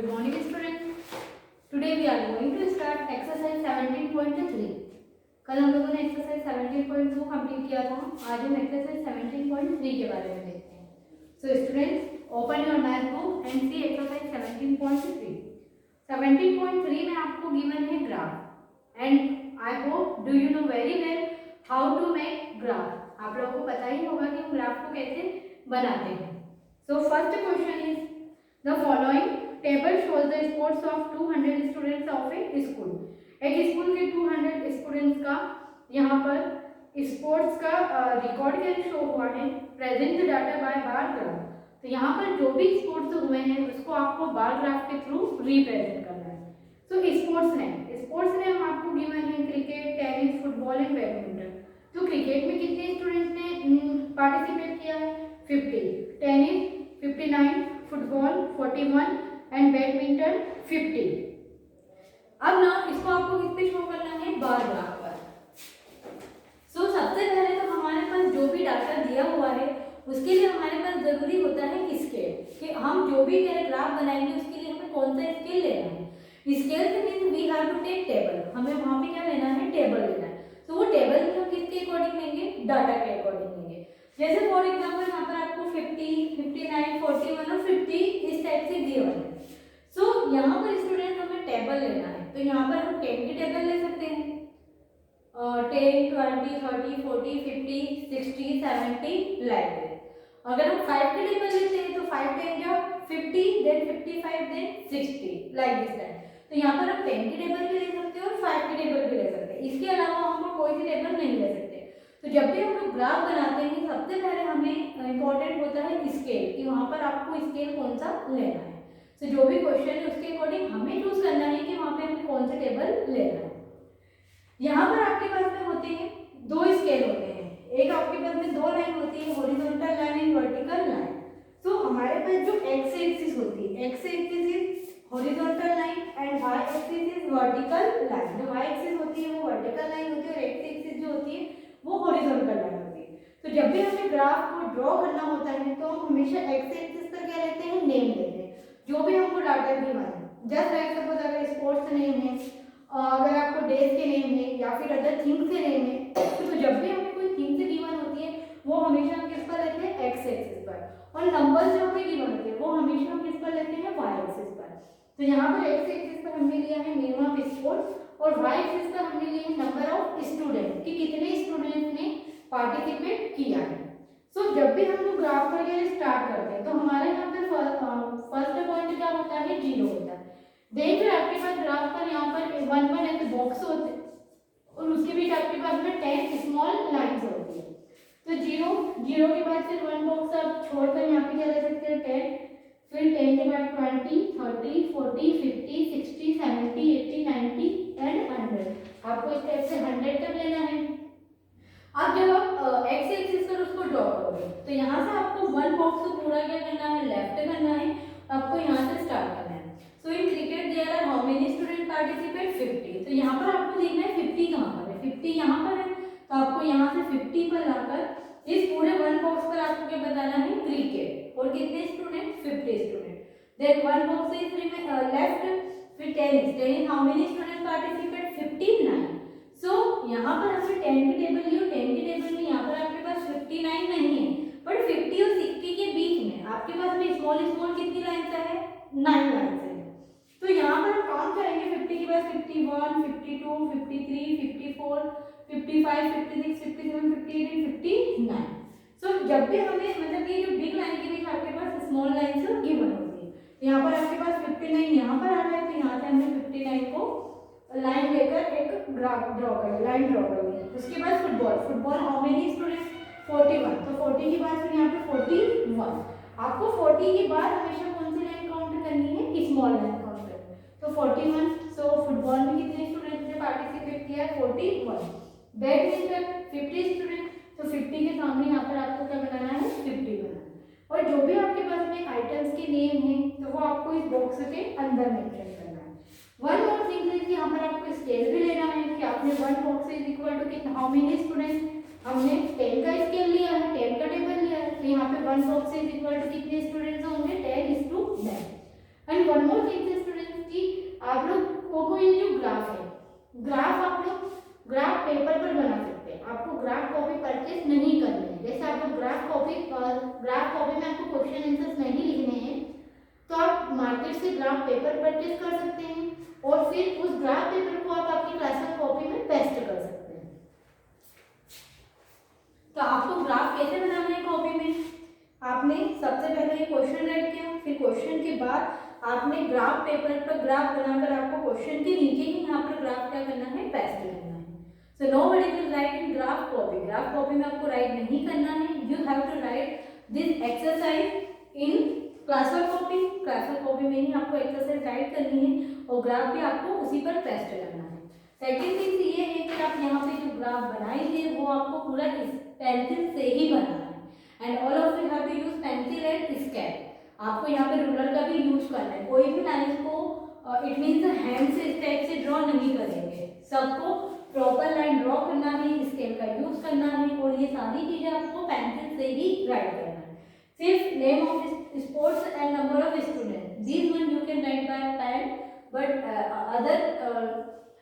Good morning students. Today we are going to start exercise 17.3. कल हम लोगों ने एक्सरसाइज 17.2 कंप्लीट किया था. आज हम एक्सरसाइज 17.3 के बारे में देखते हैं. So students, open your math book and see exercise 17.3. 17.3 में आपको given है graph and I hope do you know very well how to make graph. आप लोगों को पता ही होगा कि हम ग्राफ को कैसे बनाते हैं. So first question is the following table shows the sports of 200 students of a school. एक स्कूल के 200 स्टूडेंट्स का यहाँ पर स्पोर्ट्स का रिकॉर्ड कैसे शो हुआ है. Present data by bar graph. तो यहाँ पर जो भी स्पोर्ट्स हुए हैं उसको आपको बार ग्राफ के थ्रू रिप्रेजेंट करना है. तो स्पोर्ट्स ने हम आपको गिवन है cricket, tennis, football and badminton. तो क्रिकेट में कितने स्टूडेंट्स ने पार्टिसिपेट किया है? 50. Tennis 59, football 41 and badminton 50. अब ना इसको आपको किस पे शो करना है? बार ग्राफ पर. सो सबसे पहले तो हमारे पास जो भी डाटा दिया हुआ है उसके लिए हमारे पास जरूरी होता है स्केल, कि हम जो भी ग्राफ बनाएंगे उसके लिए हमें कौन सा स्केल लेना है. स्केल से means we have to take table. हमें वहां पे क्या लेना है? टेबल लेना है. तो वो टेबल में हम किसके अकॉर्डिंग लेंगे? डाटा के अकॉर्डिंग लेंगे. जैसे फॉर एग्जांपल यहाँ पर आपको 50, 59, 41 और 50 इस टाइप से दिए हुए हैं. सो यहाँ पर स्टूडेंट हमें टेबल लेना है. तो यहाँ पर हम 10 की टेबल ले सकते हैं. 10, 20, 30, 40, 50, 60, 70 लाइक दैट. अगर हम 5 की टेबल लेते हैं तो 5 10 क्या? 50, then 55, then 60 like this type. तो यहाँ पर हम 10 की टेबल भी ले सकते हैं और 5 की टेबल भी ले सकते हैं. इसके अलावा हम लोग कोई सी टेबल नहीं ले सकते. तो जब भी हम लोग ग्राफ बनाते हैं सबसे पहले हमें इंपॉर्टेंट होता है स्केल, कि वहाँ पर आपको स्केल कौन सा लेना है. तो जो भी क्वेश्चन है उसके अकॉर्डिंग हमें चूज करना है कि वहाँ पे हमें कौन सा टेबल लेना है. यहाँ पर आपके पास में होते हैं दो स्केल होते हैं. एक आपके पास में दो लाइन होती है, horizontal line and vertical line. तो हमारे पास जो एक्स एक्सिस होती है, X axis is horizontal line and Y axis is vertical line. जो वाई एक्सिस होती है वो वर्टिकल लाइन होती है और एक्स एक्सिस जो होती है वो हॉरिजॉन्टल लाइन होती है. तो जब भी हमें ग्राफ को ड्रॉ करना होता है तो हम हमेशा एक्स एक्सिस पर क्या लेते हैं? नेम लेते हैं. जो भी हमको डाटा गिवन है, जस्ट लाइक सपोज अगर स्पोर्ट्स नेम है, अगर आपको डेज के नेम है या फिर अदर थिंग्स के नेम है, तो जब भी हमें कोई थिंग से गिवन होती है वो हमेशा हम किस पर लेते हैं? एक्स एक्सिस पर. और नंबर्स जो हमें गिवन होते हैं वो हमेशा हम किस पर लेते हैं? वाई एक्सिस पर. तो यहाँ पर एक्स एक्सिस पर हमने लिया है नेम ऑफ स्पोर्ट्स और वाई एक्सिस पर हमने लिया है नंबर ऑफ स्टूडेंट, कि कितने स्टूडेंट्स ने पार्टिसिपेट किया है. सो जब भी हम लोग ग्राफ पर स्टार्ट करते हैं तो हमारे यहाँ पे फर्स्ट पॉइंट क्या होता है? 0 होता है. देन फिर आपके पास ग्राफ पर यहाँ पर 1 1 ऐसे बॉक्स होते हैं और उसके बीच आपके पास में 10 स्मॉल लाइंस होती है. तो 0 के बाद फिर 1 बॉक्स आप छोड़कर यहाँ पे क्या ले सकते हैं? 10. फिर 10 के बाद 20, 30, 40, 50, 60, 70, 80, 90 एंड 100. आपको इस टाइप से 100 तक लेना है. अब जब आप एक्स एक्सिस पर उसको ड्रॉ करोगे तो यहाँ से आपको 1 बॉक्स को पूरा क्या करना है? लेफ्ट करना है. आपको यहाँ से स्टार्ट करना है. So in cricket there are how many student participate? 50. तो यहाँ पर आपको देखना है 50 कहाँ पर है? 50 यहाँ पर है. तो आपको यहाँ से 50 पर लाकर इस पूरे 1 बॉक्स पर आपको क्या बताना है? क्रिकेट. और कितने student? 50 student. Then 1 box is left. फिर tennis how many student participate? 59. So यहाँ पर हमने 10 की टेबल ली और 10 की टेबल में यहाँ पर आपके पास 59 नहीं है, बट 50 और 60 के बीच में आपके पास में स्मॉल स्मॉल कितनी लाइन है? 9 लाइन है. तो यहाँ पर हम काउंट करेंगे 50 के बाद 51, 52, 53, 54, 55, 56, 57, 58 एंड 59. सो जब भी हमें मतलब ये जो बिग लाइन के बीच आपके पास स्मॉल लाइन से गिवन होती है. यहाँ पर आपके पास 59 यहाँ पर आ रहा है, तो यहाँ से हमने 59 को लाइन लेकर एक ग्राफ ड्रॉ करें, लाइन ड्रॉ करेंगे. उसके बाद फुटबॉल हाउ मेनी स्टूडेंट्स? 41. तो 40 के बाद फिर यहाँ पे 41. आपको 40 के बाद हमेशा कौन सी लाइन काउंट करनी है? स्मॉल लाइन काउंट करनी है. तो 41. सो फुटबॉल में कितने स्टूडेंट्स ने पार्टिसिपेट किया? 41. Badminton 50 student. तो 50 के सामने यहाँ पर आपको क्या बनाना है? 50 बनाना है. और जो भी आपके पास में आइटम्स के नेम है तो वो आपको इस बॉक्स के अंदर मेंशन करना है. वन और थिंग है कि यहाँ पर आपको स्केल भी लेना है कि आपने 1 बॉक्स इज इक्वल टू कितना? How many students? हमने 10 का स्केल लिया है, 10 का टेबल लिया है. तो यहाँ पे 1 बॉक्स इज इक्वल टू कितने स्टूडेंट्स होंगे? 10:10. And one more thing students कि आप लोग को ये जो ग्राफ है, ग्राफ आप लोग ग्राफ पेपर पर बना सकते हैं, आपको ग्राफ कॉपी परचेस नहीं करनी है। जैसे आप लोग ग्राफ कॉपी में आपको क्वेश्चन आंसर्स नहीं लिखने हैं तो आप मार्केट से ग्राफ पेपर परचेस कर सकते हैं और फिर उस ग्राफ पेपर को आप आपकी क्लास कॉपी में पेस्ट कर सकते हैं। तो आपको ग्राफ कैसे बनाना है कॉपी में, आपने सबसे पहले क्वेश्चन राइट किया, फिर क्वेश्चन के बाद आपने ग्राफ पेपर पर ग्राफ बनाकर आपको क्वेश्चन के नीचे ही यहाँ पर ग्राफ क्या करना है, पेस्ट करना है। So nobody will write in graph copy, graph copy में आपको राइट नहीं करना है। You have to write this exercise in classwork copy, classwork copy में ही आपको एक्सरसाइज राइट करनी है और ग्राफ भी आपको उसी पर पेस्ट करना है। सेकेंड थिंग ये है कि आप यहाँ पे जो ग्राफ बनाएंगे वो आपको पूरा इस पेंसिल से ही बनाना है and all of you have to use pencil and sketch. आपको यहाँ पे रूलर का भी यूज करना है, कोई भी लाइन को इट मीन्स हैंड से इस टाइप से ड्रॉ नहीं करेंगे, सबको प्रॉपर लाइन ड्रॉ करना है, स्केल का यूज करना है और ये सारी चीजें आपको पेंसिल से ही राइट करना है। सिर्फ name of sports and number of student, this one you can write by pen but other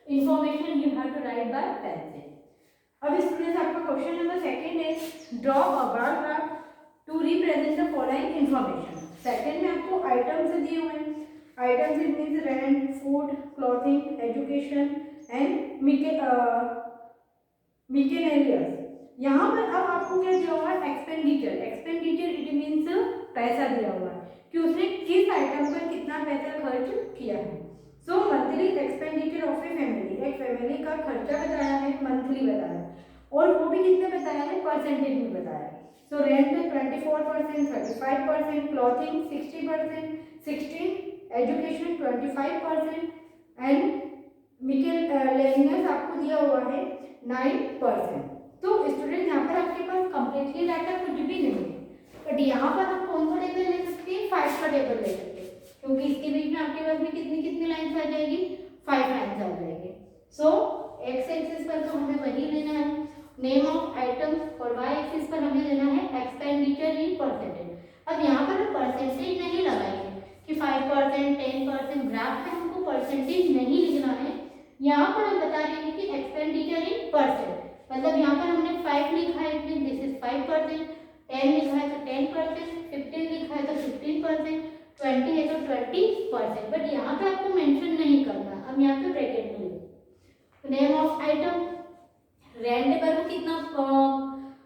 information you have to write by pencil. अब स्टूडेंट्स आपका क्वेश्चन नंबर सेकंड है draw a bar graph to represent the following information. Second में आपको items दिए हुए हैं, items it means rent, food, clothing, education and मिकेनेलियस। यहाँ पर अब आपको क्या दिया हुआ है, एक्सपेंडिचर, एक्सपेंडिचर इट मीन्स पैसा दिया हुआ है कि उसने किस आइटम पर कितना पैसा खर्च किया है। सो monthly expenditure of a family, एक फैमिली का खर्चा बताया है, मंथली बताया और वो भी कितने बताया है, परसेंटेज में बताया है। So rent 24%, 35%, clothing 60%, 16, education 25% and miscellaneous आपको दिया हुआ है 9%। तो स्टूडेंट यहाँ पर आपके पास कंप्लीटली डाटा कुछ भी नहीं है, बट यहाँ पर आप कौन सा टेबल ले सकते हैं, 5 का टेबल ले सकते हैं क्योंकि इसके बीच में आपके पास में कितनी लाइन्स आ जाएगी, 5 लाइन्स आ जाएगी। सो एक्स एक्सिस पर तो हमें वही लेना है नेम ऑफ आइटम्स और वाई एक्सिस पर हमें लेना है एक्सपेंडिचर इन परसेंटेज। अब यहाँ पर हम परसेंटेज नहीं लगाएंगे कि 5%, 10%, ग्राफ में हमको परसेंटेज नहीं लिखना है, यहाँ पर हम बता रहे हैं कि एक्सपेंडिचर इन परसेंट, मतलब यहाँ पर हमने 5 लिखा है इट मीन दिस इज 5%, 10 लिखा है तो 10%, 15 लिखा है तो 15%, 20 है तो 20%, बट यहाँ पे आपको मेंशन नहीं करना। अब यहाँ पे ब्रैकेट में लिखो नेम ऑफ आइटम, रेंट पर वो कितना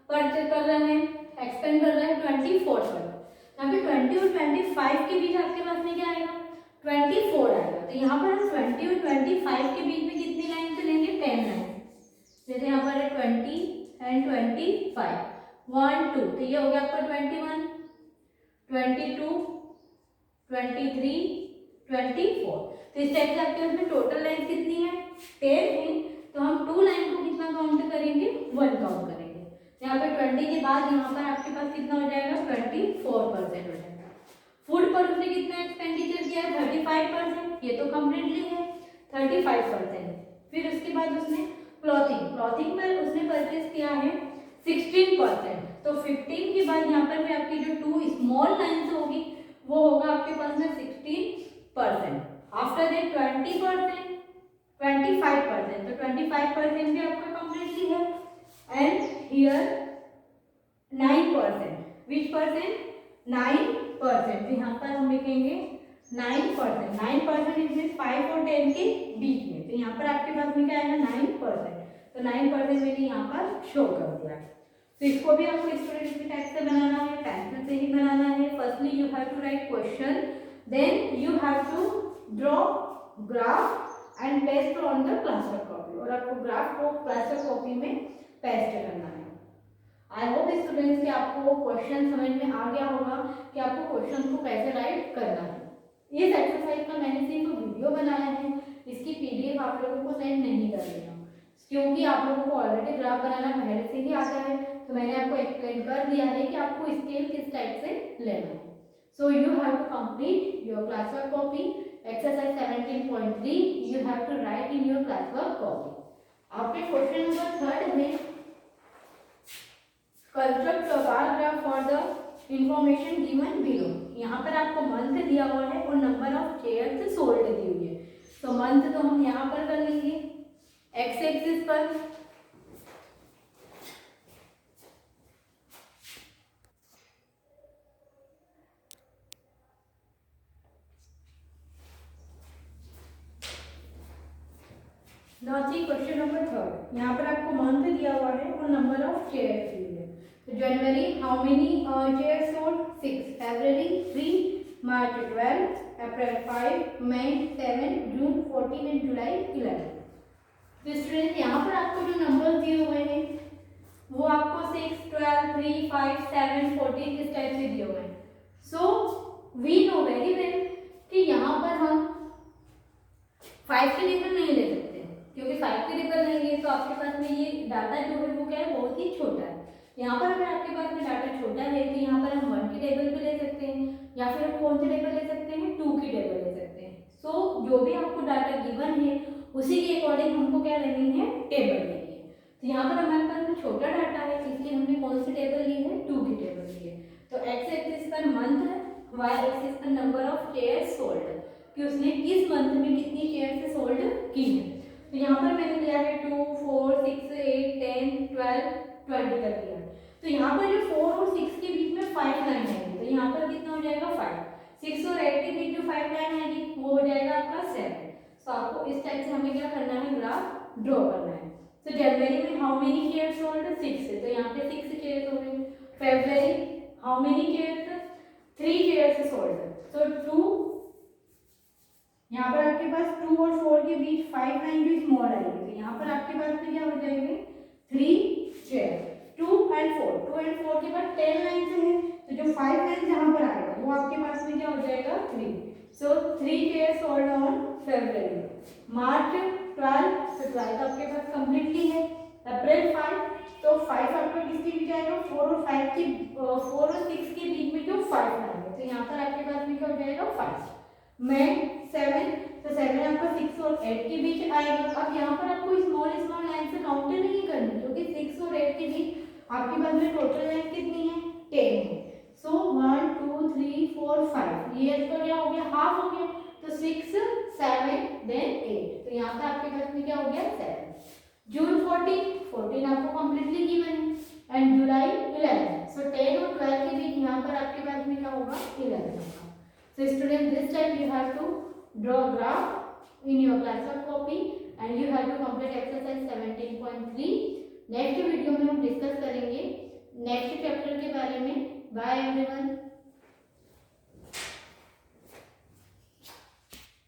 परचेज कर रहे हैं, एक्सपेंड कर रहे हैं 24%, यहाँ पे 20 और 25 के बीच आपके पास में क्या आएगा, 24 आएगा। तो यहाँ पर हम 20 और 25 के बीच में कितनी लाइन चलेंगे, 10 लाइन। जैसे यहाँ पर है 20 एंड 25, 1 2, तो ये हो गया आपका 21, 22, 23, 24। तो इस टाइप से आपके पास में टोटल लाइन कितनी है, 10 है, तो हम 2 लाइन को कितना काउंट करेंगे, 1 काउंट करेंगे। यहाँ पे 20 के बाद यहाँ पर आपके पास कितना हो जाएगा, 24% हो जाएगा। फूड पर उसने कितना एक्सपेंडिचर किया है, 35%, ये तो कम्प्लीटली है 35%। फिर उसके बाद उसने क्लॉथिंग पर उसने परचेज किया है 16%, तो 15 के बाद यहाँ पर भी आपकी जो 2 स्मॉल लाइन्स होगी वो होगा आपके पास में 16%। आफ्टर दैट 20%, 25%, तो 25% भी आपका कम्प्लीटली है एंड हियर 9%, विच परसेंट, 9%, तो यहाँ पर हम लिखेंगे 9%, 9% इसमें 5 और 10 के बीच में, तो यहाँ पर आपके पास में क्या आएगा 9%, तो 9% मैंने यहाँ पर शो कर दिया। तो इसको भी आपको स्टूडेंट के टाइप से बनाना है, पेंसिल से ही बनाना है। Firstly you have to write question, then you have to draw graph and paste on the classwork copy, और आपको ग्राफ को क्लासवर्क कॉपी में पेस्ट करना है। आई होप स्टूडेंट्स कि आपको क्वेश्चन समझ में आ गया होगा कि आपको क्वेश्चन को कैसे राइट करना है। इस एक्सरसाइज का मैंने सिर्फ वीडियो बनाया है, इसकी पीडीएफ आप लोगों को सेंड नहीं कर रही हूँ क्योंकि आप लोगों को ऑलरेडी ग्राफ बनाना पहले से ही आता है, तो मैंने आपको एक्सप्लेन कर दिया है कि आपको स्केल किस टाइप से लेना है। So you have to complete your classwork copy exercise 17.3 you have to write in your classwork copy. आपके क्वेश्चन नंबर 3 में construct a bar graph for the information given below. यहाँ पर आपको मंथ दिया हुआ है और नंबर ऑफ चेयर्स सोल्ड दी हुई है। तो मंथ तो हम यहाँ पर कर लेंगे एक्स एक्सिस पर, क्वेश्चन नंबर 3। यहाँ पर आपको मंथ दिया हुआ है और नंबर ऑफ चेयर्स दी हुई है। तो जनवरी हाउ मेनी चेयर्स सोल्ड 6, फरवरी 3, मार्च 12, अप्रैल 5, मई 7, जून 14 एंड जुलाई 11। तो स्टूडेंट यहाँ पर आपको जो नंबर दिए हुए हैं वो आपको 6, 12, 3, 5, 7, 14 इस टाइप से दिए हुए हैं। So we know very well कि यहाँ पर हम 5 के टेबल नहीं ले सकते, क्योंकि 5 के टेबल लेंगे तो आपके पास में ये डाटा जो है वो क्या है, बहुत ही छोटा है। यहाँ पर अगर आपके पास में डाटा छोटा है तो यहाँ पर हम 1 की टेबल भी ले सकते हैं, या फिर हम कौन सी टेबल ले सकते हैं, 2 की टेबल ले सकते हैं। सो जो भी आपको डाटा गिवन है उसी के अकॉर्डिंग हमको क्या लेनी है, टेबल लेनी है। तो यहाँ पर हमारे पास में छोटा डाटा है, इसलिए हमने कौन सी टेबल ली है, 2 की टेबल ली है। तो एक्स एक्सिस पर मंथ है, वाई एक्सिस पर नंबर ऑफ चेयर्स सोल्ड, कि उसने किस मंथ में कितनी चेयर्स सोल्ड की है। तो यहाँ पर मैंने लिया है 2, 4, 6, 8, 10, 12, 20 तक लिया। तो यहाँ पर जो 4 और 6 के बीच में 5 लाइन आएगी, तो यहाँ पर कितना हो जाएगा 5। 6 और 8 के बीच जो 5 लाइन आएगी वो हो जाएगा आपका 7। तो आपको इस टाइप से हमें क्या करना है, ग्राफ ड्रॉ करना है। तो जनवरी में हाउ मेनी चेयर्स सोल्ड 6 है, तो यहाँ पे 6 चेयर्स हो गए। फरवरी how many chairs, 3 chairs sold, तो 2, यहाँ पर आपके पास 2 और 4 के बीच 5 लाइन जो स्मॉल आएगी, तो यहाँ पर आपके पास में क्या हो जाएंगे, 3 चेयर। 2 एंड 4 के बाद 10 लाइन से है, तो जो 5 लाइन जहाँ पर आएगा वो आपके पास में क्या हो जाएगा, 3। सो 3 चेयर सोल्ड ऑन फरवरी। मार्च 12, तो 12 आपके पास कम्प्लीटली है। अप्रैल 5, तो 5 आपका किसके बीच आएगा, 4 और 6 के बीच में जो 5 आएगा, तो यहाँ पर आपके पास में क्या हो जाएगा, 5। मई 7, तो 7 आपका 6 और 8 के बीच आएगा। अब यहाँ पर आपको स्मॉल स्मॉल लाइन से काउंट नहीं करनी, क्योंकि 6 और 8 के बीच आपके पास में टोटल लाइन कितनी है, 10 है। सो 1, 2, 3, 4, 5, ये तो क्या हो गया, हाफ हो गया। तो 6, 7, देन 8, तो यहाँ पर आपके पास में क्या हो गया, 7। जून 14 आपको कम्प्लीटली गिवन है, एंड जुलाई 11। सो 10 और 12 के बीच यहाँ पर आपके पास में क्या होगा, 11 होगा। So student, this time you have to draw graph in your class of copy and you have to complete exercise 17.3. Next video में हम डिस्कस करेंगे नेक्स्ट चैप्टर के बारे में। Bye everyone.